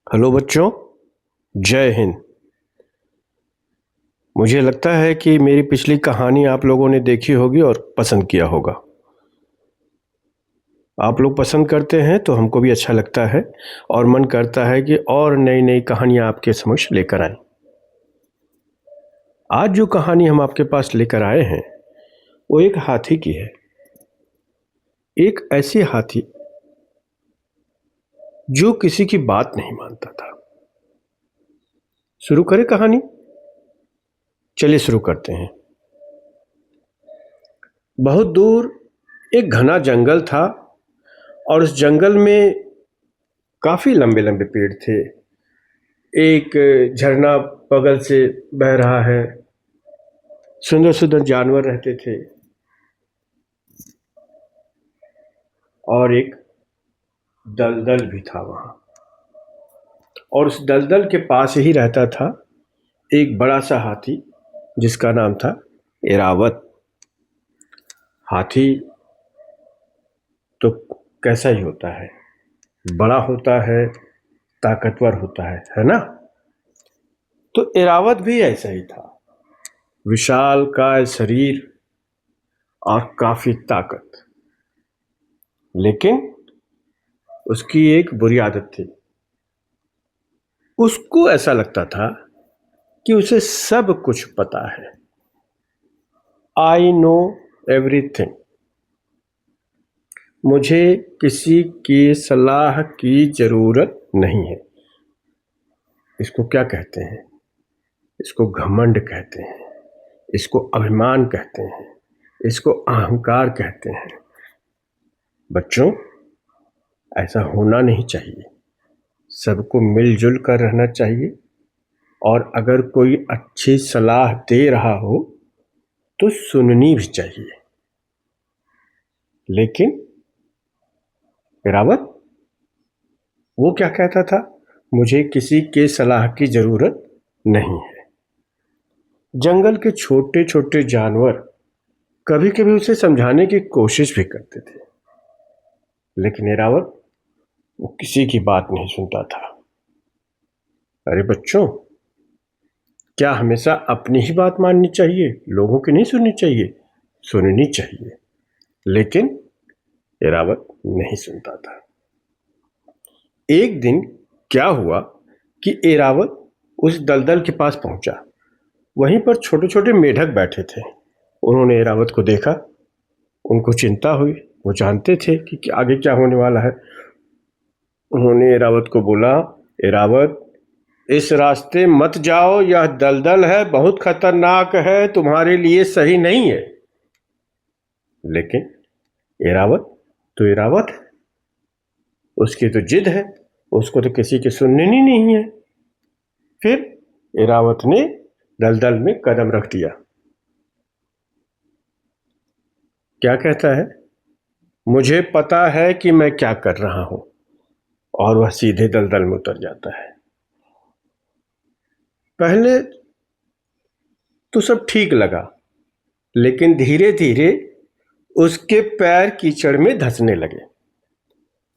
Hello बच्चों, जय हिंद। मुझे लगता है कि मेरी पिछली कहानी आप लोगों ने देखी होगी और पसंद किया होगा। आप लोग पसंद करते हैं तो हमको भी अच्छा लगता है और मन करता है कि और नई नई कहानियां आपके समक्ष लेकर आएं। आज जो कहानी हम आपके पास लेकर आए हैं वो एक हाथी की है। एक ऐसी हाथी जो किसी की बात नहीं मानता था। शुरू करें कहानी? चलिए शुरू करते हैं। बहुत दूर एक घना जंगल था और उस जंगल में काफी लंबे लंबे पेड़ थे। एक झरना बगल से बह रहा है। सुंदर सुंदर जानवर रहते थे और एक दलदल भी था वहां। और उस दलदल के पास ही रहता था एक बड़ा सा हाथी जिसका नाम था एरावत। हाथी तो कैसा ही होता है, बड़ा होता है, ताकतवर होता है ना। तो एरावत भी ऐसा ही था, विशालकाय शरीर और काफी ताकत। लेकिन उसकी एक बुरी आदत थी। उसको ऐसा लगता था कि उसे सब कुछ पता है। I know everything. मुझे किसी की सलाह की जरूरत नहीं है। इसको क्या कहते हैं? इसको घमंड कहते हैं, इसको अभिमान कहते हैं, इसको अहंकार कहते हैं। बच्चों, ऐसा होना नहीं चाहिए। सबको मिलजुल कर रहना चाहिए और अगर कोई अच्छी सलाह दे रहा हो तो सुननी भी चाहिए। लेकिन एरावत वो क्या कहता था? मुझे किसी के सलाह की जरूरत नहीं है। जंगल के छोटे छोटे जानवर कभी कभी उसे समझाने की कोशिश भी करते थे, लेकिन एरावत वो किसी की बात नहीं सुनता था। अरे बच्चों, क्या हमेशा अपनी ही बात माननी चाहिए, लोगों की नहीं सुननी चाहिए? सुननी चाहिए। लेकिन एरावत नहीं सुनता था। एक दिन क्या हुआ कि एरावत उस दलदल के पास पहुंचा। वहीं पर छोटे छोटे मेढक बैठे थे। उन्होंने एरावत को देखा, उनको चिंता हुई। वो जानते थे कि आगे क्या होने वाला है। उन्होंने एरावत को बोला, एरावत, इस रास्ते मत जाओ, यह दलदल है, बहुत खतरनाक है, तुम्हारे लिए सही नहीं है। लेकिन एरावत तो एरावत है, उसकी तो जिद है, उसको तो किसी की सुननी नहीं है। फिर एरावत ने दलदल में कदम रख दिया। क्या कहता है? मुझे पता है कि मैं क्या कर रहा हूं। और वह सीधे दलदल में उतर जाता है। पहले तो सब ठीक लगा, लेकिन धीरे धीरे उसके पैर कीचड़ में धंसने लगे।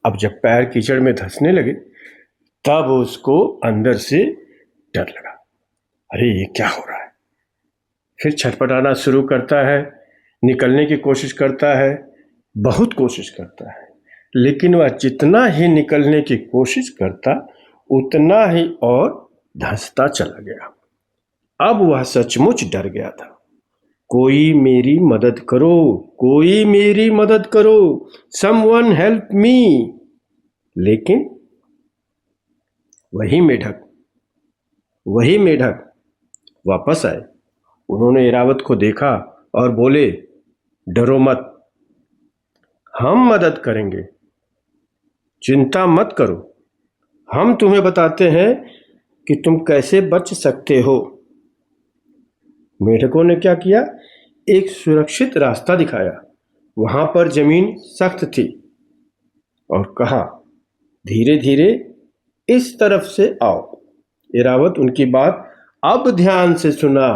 अब जब पैर कीचड़ में धंसने लगे तब उसको अंदर से डर लगा। अरे ये क्या हो रहा है? फिर छटपटाना शुरू करता है, निकलने की कोशिश करता है, बहुत कोशिश करता है। लेकिन वह जितना ही निकलने की कोशिश करता उतना ही और धंसता चला गया। अब वह सचमुच डर गया था। कोई मेरी मदद करो, कोई मेरी मदद करो, समवन हेल्प मी। लेकिन वही मेढक वापस आए। उन्होंने एरावत को देखा और बोले, डरो मत, हम मदद करेंगे, चिंता मत करो। हम तुम्हें बताते हैं कि तुम कैसे बच सकते हो। मेढकों ने क्या किया? एक सुरक्षित रास्ता दिखाया। वहां पर जमीन सख्त थी और कहा, धीरे धीरे इस तरफ से आओ। एरावत उनकी बात अब ध्यान से सुना।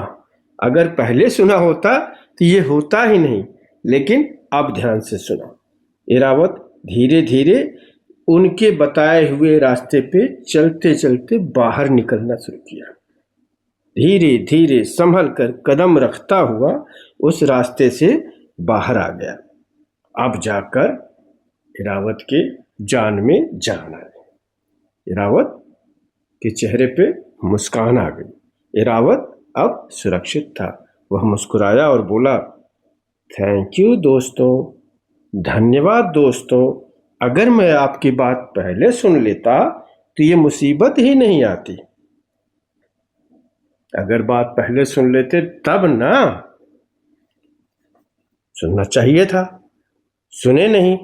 अगर पहले सुना होता तो ये होता ही नहीं, लेकिन अब ध्यान से सुना। एरावत धीरे धीरे उनके बताए हुए रास्ते पे चलते चलते बाहर निकलना शुरू किया। धीरे धीरे संभल कर कदम रखता हुआ उस रास्ते से बाहर आ गया। अब जाकर इरावत के जान में जान आई। इरावत के चेहरे पे मुस्कान आ गई। इरावत अब सुरक्षित था। वह मुस्कुराया और बोला, थैंक यू दोस्तों, धन्यवाद दोस्तों। अगर मैं आपकी बात पहले सुन लेता तो ये मुसीबत ही नहीं आती। अगर बात पहले सुन लेते तब ना। सुनना चाहिए था, सुने नहीं।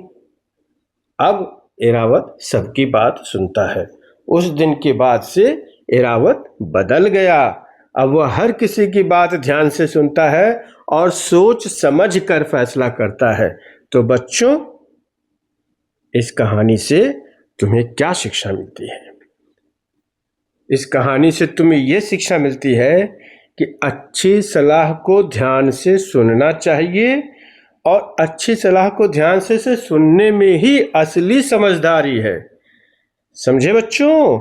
अब एरावत सबकी बात सुनता है। उस दिन के बाद से एरावत बदल गया। अब वह हर किसी की बात ध्यान से सुनता है और सोच समझ कर फैसला करता है। तो बच्चों, इस कहानी से तुम्हें क्या शिक्षा मिलती है? इस कहानी से तुम्हें यह शिक्षा मिलती है कि अच्छी सलाह को ध्यान से सुनना चाहिए और अच्छी सलाह को ध्यान से सुनने में ही असली समझदारी है। समझे बच्चों?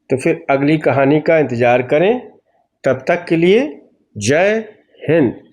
तो फिर अगली कहानी का इंतजार करें। तब तक के लिए जय हिंद।